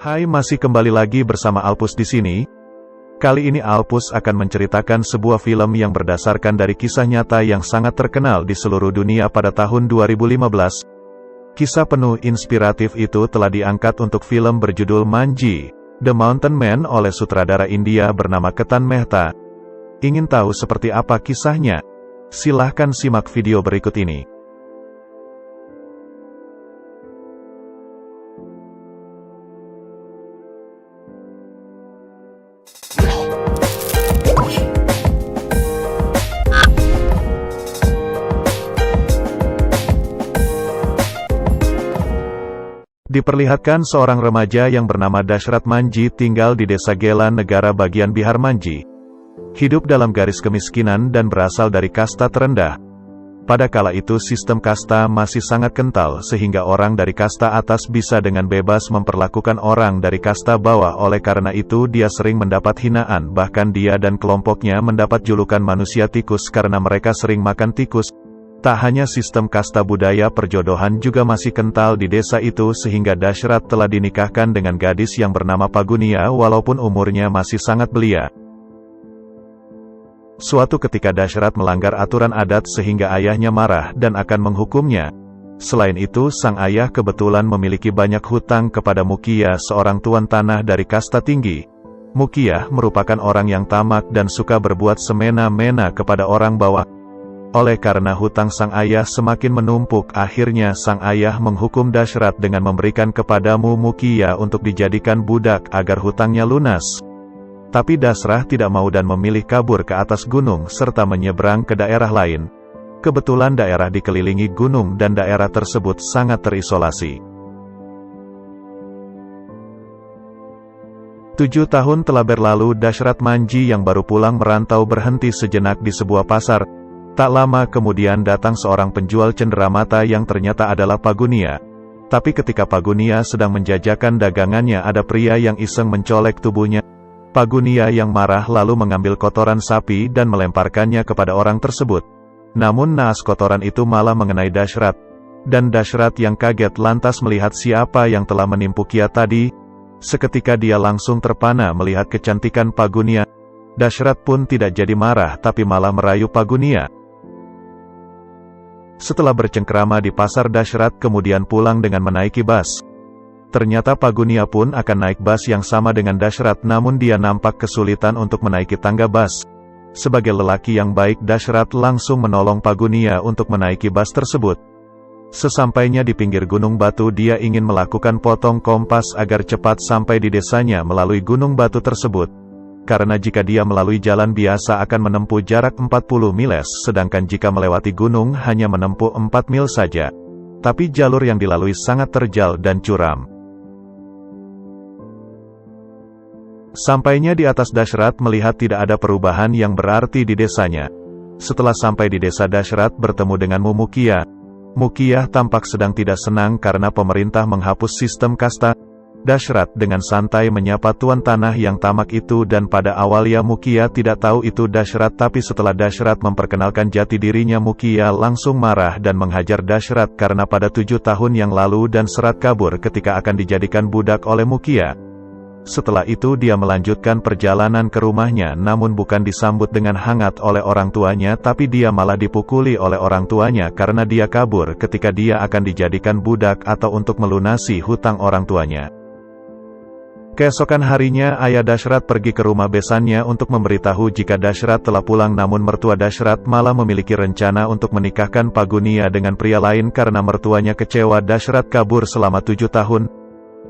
Hai, masih kembali lagi bersama Alpus di sini. Kali ini Alpus akan menceritakan sebuah film yang berdasarkan dari kisah nyata yang sangat terkenal di seluruh dunia pada tahun 2015. Kisah penuh inspiratif itu telah diangkat untuk film berjudul Manji, The Mountain Man oleh sutradara India bernama Ketan Mehta. Ingin tahu seperti apa kisahnya? Silahkan simak video berikut ini. Diperlihatkan seorang remaja yang bernama Dashrath Manji tinggal di desa Gelan, negara bagian Bihar Manji. Hidup dalam garis kemiskinan dan berasal dari kasta terendah. Pada kala itu sistem kasta masih sangat kental sehingga orang dari kasta atas bisa dengan bebas memperlakukan orang dari kasta bawah. Oleh karena itu dia sering mendapat hinaan, bahkan dia dan kelompoknya mendapat julukan manusia tikus karena mereka sering makan tikus. Tak hanya sistem kasta, budaya perjodohan juga masih kental di desa itu sehingga Dashrath telah dinikahkan dengan gadis yang bernama Pagunia walaupun umurnya masih sangat belia. Suatu ketika Dashrath melanggar aturan adat sehingga ayahnya marah dan akan menghukumnya. Selain itu sang ayah kebetulan memiliki banyak hutang kepada Mukia, seorang tuan tanah dari kasta tinggi. Mukia merupakan orang yang tamak dan suka berbuat semena-mena kepada orang bawah. Oleh karena hutang sang ayah semakin menumpuk, akhirnya sang ayah menghukum Dashrath dengan memberikan kepadamu Mukia untuk dijadikan budak agar hutangnya lunas. Tapi Dashrath tidak mau dan memilih kabur ke atas gunung serta menyeberang ke daerah lain. Kebetulan daerah dikelilingi gunung dan daerah tersebut sangat terisolasi. 7 tahun telah berlalu. Dashrath Manji yang baru pulang merantau berhenti sejenak di sebuah pasar. Tak lama kemudian datang seorang penjual cenderamata yang ternyata adalah Pagunia. Tapi ketika Pagunia sedang menjajakan dagangannya, ada pria yang iseng mencolek tubuhnya. Pagunia yang marah lalu mengambil kotoran sapi dan melemparkannya kepada orang tersebut. Namun naas kotoran itu malah mengenai Dashrath. Dan Dashrath yang kaget lantas melihat siapa yang telah menimpukinya tadi. Seketika dia langsung terpana melihat kecantikan Pagunia. Dashrath pun tidak jadi marah tapi malah merayu Pagunia. Setelah bercengkrama di pasar, Dashrath kemudian pulang dengan menaiki bas. Ternyata Pagunia pun akan naik bas yang sama dengan Dashrath, namun dia nampak kesulitan untuk menaiki tangga bas. Sebagai lelaki yang baik, Dashrath langsung menolong Pagunia untuk menaiki bas tersebut. Sesampainya di pinggir gunung batu, dia ingin melakukan potong kompas agar cepat sampai di desanya melalui gunung batu tersebut. Karena jika dia melalui jalan biasa akan menempuh jarak 40 miles, sedangkan jika melewati gunung hanya menempuh 4 mil saja. Tapi jalur yang dilalui sangat terjal dan curam. Sampainya di atas, Dashrath melihat tidak ada perubahan yang berarti di desanya. Setelah sampai di desa, Dashrath bertemu dengan Mukia. Mukia tampak sedang tidak senang karena pemerintah menghapus sistem kasta. Dashrath dengan santai menyapa tuan tanah yang tamak itu dan pada awalnya Mukia tidak tahu itu Dashrath, tapi setelah Dashrath memperkenalkan jati dirinya, Mukia langsung marah dan menghajar Dashrath karena pada 7 tahun yang lalu Dashrath kabur ketika akan dijadikan budak oleh Mukia. Setelah itu dia melanjutkan perjalanan ke rumahnya, namun bukan disambut dengan hangat oleh orang tuanya, tapi dia malah dipukuli oleh orang tuanya karena dia kabur ketika dia akan dijadikan budak atau untuk melunasi hutang orang tuanya. Keesokan harinya ayah Dashrath pergi ke rumah besannya untuk memberitahu jika Dashrath telah pulang, namun mertua Dashrath malah memiliki rencana untuk menikahkan Pagunia dengan pria lain karena mertuanya kecewa Dashrath kabur selama 7 tahun.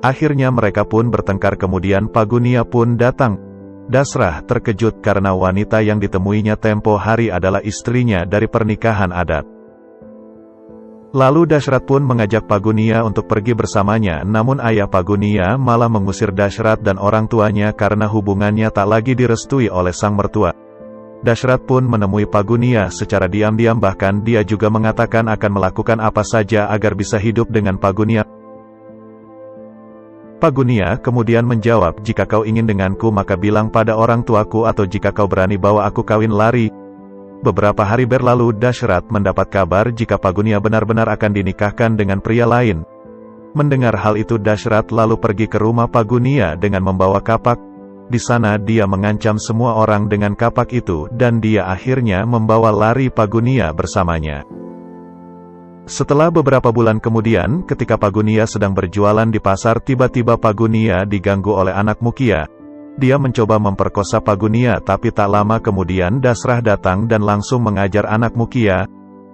Akhirnya mereka pun bertengkar, kemudian Pagunia pun datang. Dashrath terkejut karena wanita yang ditemuinya tempo hari adalah istrinya dari pernikahan adat. Lalu Dashrath pun mengajak Pagunia untuk pergi bersamanya, namun ayah Pagunia malah mengusir Dashrath dan orang tuanya karena hubungannya tak lagi direstui oleh sang mertua. Dashrath pun menemui Pagunia secara diam-diam, bahkan dia juga mengatakan akan melakukan apa saja agar bisa hidup dengan Pagunia. Pagunia kemudian menjawab, jika kau ingin denganku maka bilang pada orang tuaku, atau jika kau berani bawa aku kawin lari. Beberapa hari berlalu, Dashrath mendapat kabar jika Pagunia benar-benar akan dinikahkan dengan pria lain. Mendengar hal itu Dashrat lalu pergi ke rumah Pagunia dengan membawa kapak. Di sana dia mengancam semua orang dengan kapak itu dan dia akhirnya membawa lari Pagunia bersamanya. Setelah beberapa bulan kemudian, ketika Pagunia sedang berjualan di pasar, tiba-tiba Pagunia diganggu oleh anak Mukia. Dia mencoba memperkosa Pagunia, tapi tak lama kemudian Dasrah datang dan langsung mengajar anak Mukia.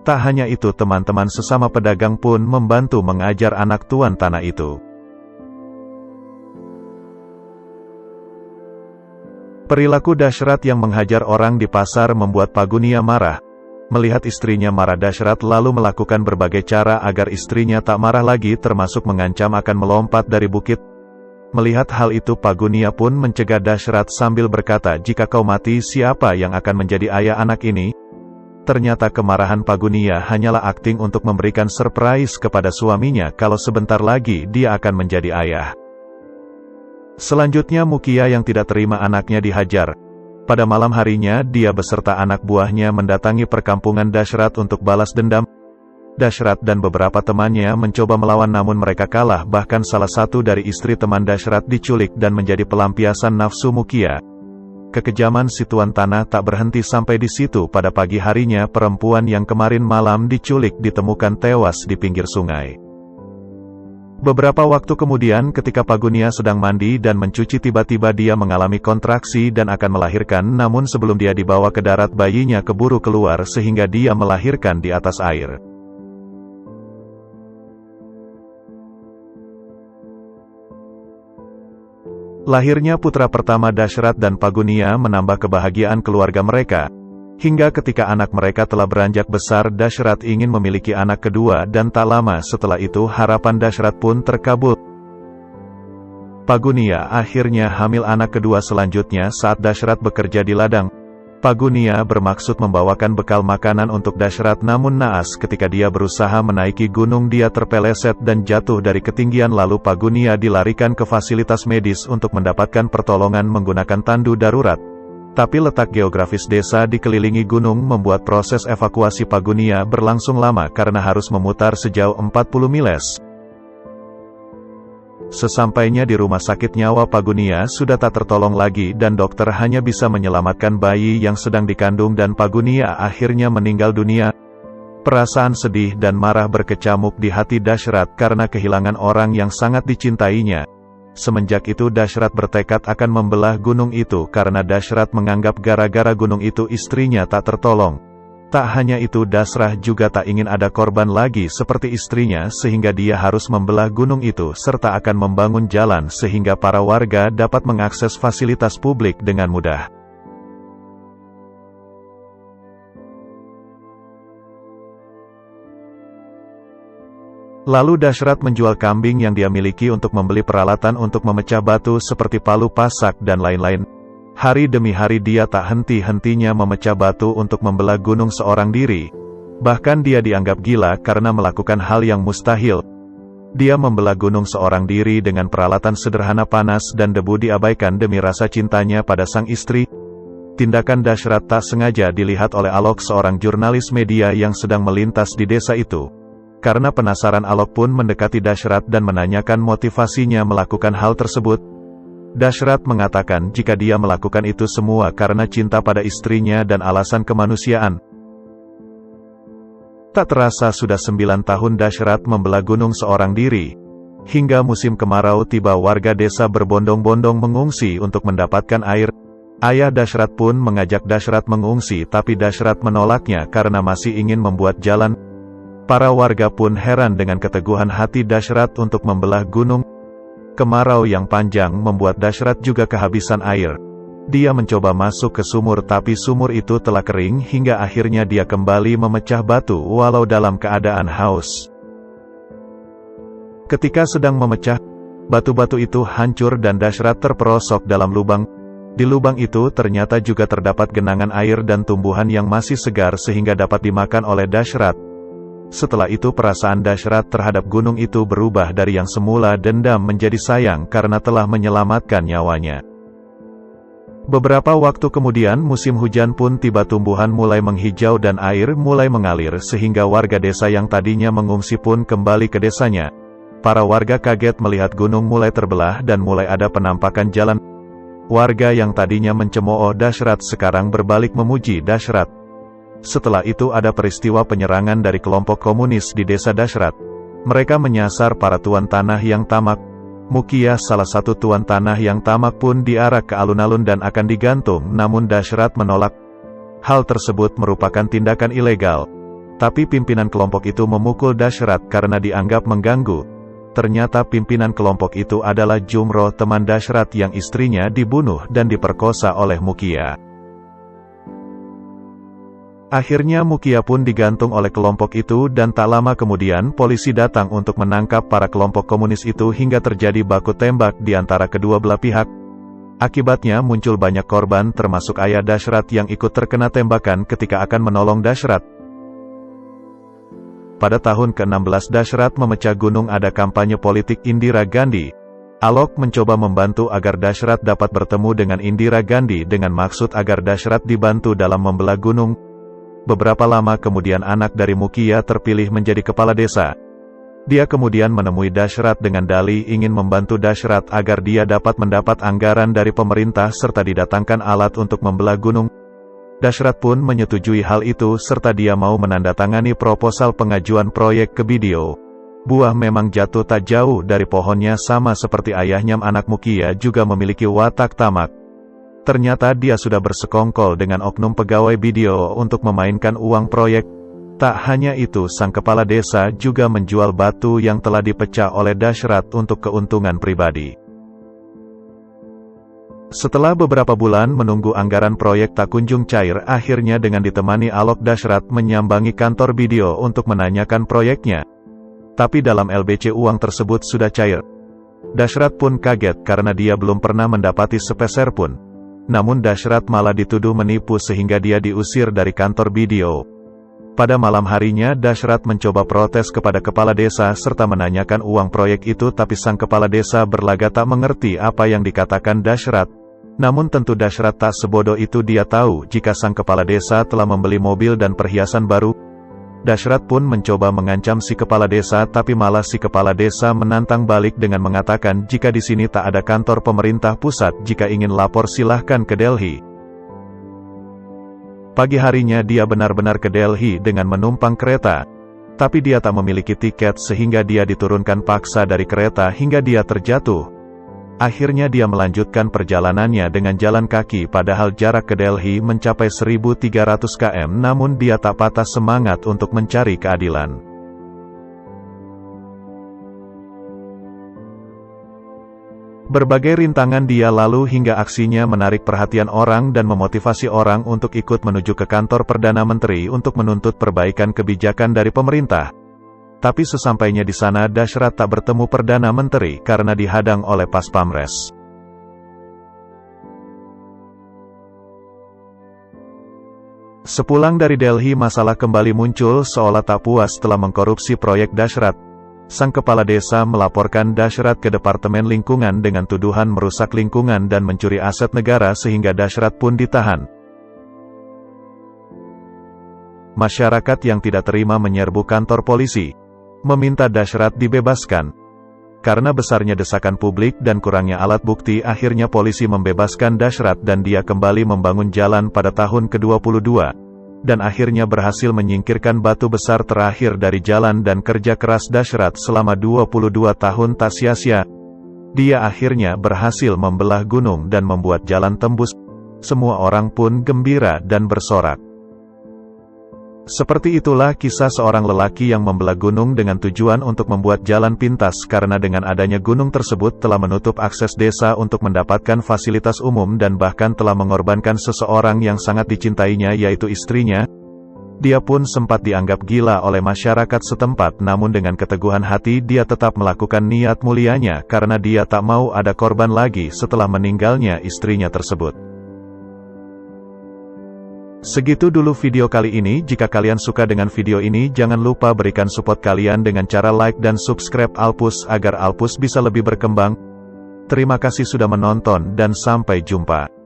Tak hanya itu, teman-teman sesama pedagang pun membantu mengajar anak tuan tanah itu. Perilaku Dashrat yang menghajar orang di pasar membuat Pagunia marah. Melihat istrinya marah, Dashrat lalu melakukan berbagai cara agar istrinya tak marah lagi, termasuk mengancam akan melompat dari bukit. Melihat hal itu, Pagunia pun mencegah Dashrat sambil berkata, "Jika kau mati, siapa yang akan menjadi ayah anak ini?" Ternyata kemarahan Pagunia hanyalah akting untuk memberikan surprise kepada suaminya kalau sebentar lagi dia akan menjadi ayah. Selanjutnya Mukia yang tidak terima anaknya dihajar. Pada malam harinya, dia beserta anak buahnya mendatangi perkampungan Dashrat untuk balas dendam. Dashrat dan beberapa temannya mencoba melawan namun mereka kalah, bahkan salah satu dari istri teman Dashrat diculik dan menjadi pelampiasan nafsu Mukia. Kekejaman si tuan tanah tak berhenti sampai di situ. Pada pagi harinya, perempuan yang kemarin malam diculik ditemukan tewas di pinggir sungai. Beberapa waktu kemudian ketika Pagunia sedang mandi dan mencuci, tiba-tiba dia mengalami kontraksi dan akan melahirkan, namun sebelum dia dibawa ke darat bayinya keburu keluar sehingga dia melahirkan di atas air. Lahirnya putra pertama Dashrat dan Pagunia menambah kebahagiaan keluarga mereka. Hingga ketika anak mereka telah beranjak besar, Dashrat ingin memiliki anak kedua dan tak lama setelah itu harapan Dashrat pun terkabul. Pagunia akhirnya hamil anak kedua selanjutnya saat Dashrat bekerja di ladang. Pagunia bermaksud membawakan bekal makanan untuk Dashrat, namun naas ketika dia berusaha menaiki gunung dia terpeleset dan jatuh dari ketinggian, lalu Pagunia dilarikan ke fasilitas medis untuk mendapatkan pertolongan menggunakan tandu darurat. Tapi letak geografis desa dikelilingi gunung membuat proses evakuasi Pagunia berlangsung lama karena harus memutar sejauh 40 miles. Sesampainya di rumah sakit, nyawa Pagunia sudah tak tertolong lagi dan dokter hanya bisa menyelamatkan bayi yang sedang dikandung dan Pagunia akhirnya meninggal dunia. Perasaan sedih dan marah berkecamuk di hati Dashrat karena kehilangan orang yang sangat dicintainya. Semenjak itu Dashrat bertekad akan membelah gunung itu karena Dashrat menganggap gara-gara gunung itu istrinya tak tertolong. Tak hanya itu, Dasrah juga tak ingin ada korban lagi seperti istrinya sehingga dia harus membelah gunung itu serta akan membangun jalan sehingga para warga dapat mengakses fasilitas publik dengan mudah. Lalu Dashrat menjual kambing yang dia miliki untuk membeli peralatan untuk memecah batu seperti palu pasak dan lain-lain. Hari demi hari dia tak henti-hentinya memecah batu untuk membelah gunung seorang diri. Bahkan dia dianggap gila karena melakukan hal yang mustahil. Dia membelah gunung seorang diri dengan peralatan sederhana, panas dan debu diabaikan demi rasa cintanya pada sang istri. Tindakan Dashrat tak sengaja dilihat oleh Alok, seorang jurnalis media yang sedang melintas di desa itu. Karena penasaran, Alok pun mendekati Dashrat dan menanyakan motivasinya melakukan hal tersebut. Dashrat mengatakan jika dia melakukan itu semua karena cinta pada istrinya dan alasan kemanusiaan. Tak terasa sudah 9 tahun Dashrat membelah gunung seorang diri. Hingga musim kemarau tiba, warga desa berbondong-bondong mengungsi untuk mendapatkan air. Ayah Dashrat pun mengajak Dashrat mengungsi, tapi Dashrat menolaknya karena masih ingin membuat jalan. Para warga pun heran dengan keteguhan hati Dashrat untuk membelah gunung. Kemarau yang panjang membuat Dashrat juga kehabisan air. Dia mencoba masuk ke sumur tapi sumur itu telah kering hingga akhirnya dia kembali memecah batu walau dalam keadaan haus. Ketika sedang memecah, batu-batu itu hancur dan Dashrat terperosok dalam lubang. Di lubang itu ternyata juga terdapat genangan air dan tumbuhan yang masih segar sehingga dapat dimakan oleh Dashrat. Setelah itu perasaan Dashrat terhadap gunung itu berubah dari yang semula dendam menjadi sayang karena telah menyelamatkan nyawanya. Beberapa waktu kemudian musim hujan pun tiba, tumbuhan mulai menghijau dan air mulai mengalir sehingga warga desa yang tadinya mengungsi pun kembali ke desanya. Para warga kaget melihat gunung mulai terbelah dan mulai ada penampakan jalan. Warga yang tadinya mencemooh Dashrat sekarang berbalik memuji Dashrat. Setelah itu ada peristiwa penyerangan dari kelompok komunis di desa Dashrat. Mereka menyasar para tuan tanah yang tamak. Mukia, salah satu tuan tanah yang tamak, pun diarak ke alun-alun dan akan digantung, namun Dashrat menolak. Hal tersebut merupakan tindakan ilegal. Tapi pimpinan kelompok itu memukul Dashrat karena dianggap mengganggu. Ternyata pimpinan kelompok itu adalah Jumroh, teman Dashrat yang istrinya dibunuh dan diperkosa oleh Mukia. Akhirnya Mukia pun digantung oleh kelompok itu dan tak lama kemudian polisi datang untuk menangkap para kelompok komunis itu hingga terjadi baku tembak di antara kedua belah pihak. Akibatnya muncul banyak korban termasuk ayah Dashrat yang ikut terkena tembakan ketika akan menolong Dashrat. Pada tahun ke-16 Dashrat memecah gunung ada kampanye politik Indira Gandhi. Alok mencoba membantu agar Dashrat dapat bertemu dengan Indira Gandhi dengan maksud agar Dashrat dibantu dalam membelah gunung. Beberapa lama kemudian anak dari Mukia terpilih menjadi kepala desa. Dia kemudian menemui Dashrat dengan dalih ingin membantu Dashrat agar dia dapat mendapat anggaran dari pemerintah serta didatangkan alat untuk membelah gunung. Dashrat pun menyetujui hal itu serta dia mau menandatangani proposal pengajuan proyek ke Bidio. Buah memang jatuh tak jauh dari pohonnya, sama seperti ayahnya. Anak Mukia juga memiliki watak tamak. Ternyata dia sudah bersekongkol dengan oknum pegawai Bidio untuk memainkan uang proyek. Tak hanya itu, sang kepala desa juga menjual batu yang telah dipecah oleh Dashrat untuk keuntungan pribadi. Setelah beberapa bulan menunggu anggaran proyek tak kunjung cair, akhirnya dengan ditemani Alok, Dashrat menyambangi kantor Bidio untuk menanyakan proyeknya. Tapi dalam LBC uang tersebut sudah cair. Dashrat pun kaget karena dia belum pernah mendapati sepeser pun. Namun Dashrat malah dituduh menipu sehingga dia diusir dari kantor Bidio. Pada malam harinya Dashrat mencoba protes kepada kepala desa serta menanyakan uang proyek itu, tapi sang kepala desa berlagak tak mengerti apa yang dikatakan Dashrat. Namun tentu Dashrat tak sebodoh itu, dia tahu jika sang kepala desa telah membeli mobil dan perhiasan baru. Dashrat pun mencoba mengancam si kepala desa, tapi malah si kepala desa menantang balik dengan mengatakan jika di sini tak ada kantor pemerintah pusat, jika ingin lapor silahkan ke Delhi. Pagi harinya dia benar-benar ke Delhi dengan menumpang kereta. Tapi dia tak memiliki tiket sehingga dia diturunkan paksa dari kereta hingga dia terjatuh. Akhirnya dia melanjutkan perjalanannya dengan jalan kaki, padahal jarak ke Delhi mencapai 1.300 km, namun dia tak patah semangat untuk mencari keadilan. Berbagai rintangan dia lalu hingga aksinya menarik perhatian orang dan memotivasi orang untuk ikut menuju ke kantor Perdana Menteri untuk menuntut perbaikan kebijakan dari pemerintah. Tapi sesampainya di sana Dashrat tak bertemu Perdana Menteri karena dihadang oleh Pas Pamres. Sepulang dari Delhi, masalah kembali muncul seolah tak puas setelah mengkorupsi proyek Dashrat. Sang kepala desa melaporkan Dashrat ke Departemen Lingkungan dengan tuduhan merusak lingkungan dan mencuri aset negara sehingga Dashrat pun ditahan. Masyarakat yang tidak terima menyerbu kantor polisi, meminta Dashrat dibebaskan. Karena besarnya desakan publik dan kurangnya alat bukti, akhirnya polisi membebaskan Dashrat dan dia kembali membangun jalan pada tahun ke-22. Dan akhirnya berhasil menyingkirkan batu besar terakhir dari jalan, dan kerja keras Dashrat selama 22 tahun tak sia-sia. Dia akhirnya berhasil membelah gunung dan membuat jalan tembus. Semua orang pun gembira dan bersorak. Seperti itulah kisah seorang lelaki yang membelah gunung dengan tujuan untuk membuat jalan pintas, karena dengan adanya gunung tersebut telah menutup akses desa untuk mendapatkan fasilitas umum dan bahkan telah mengorbankan seseorang yang sangat dicintainya, yaitu istrinya. Dia pun sempat dianggap gila oleh masyarakat setempat, namun dengan keteguhan hati dia tetap melakukan niat mulianya karena dia tak mau ada korban lagi setelah meninggalnya istrinya tersebut. Segitu dulu video kali ini. Jika kalian suka dengan video ini, jangan lupa berikan support kalian dengan cara like dan subscribe Alpus agar Alpus bisa lebih berkembang. Terima kasih sudah menonton dan sampai jumpa.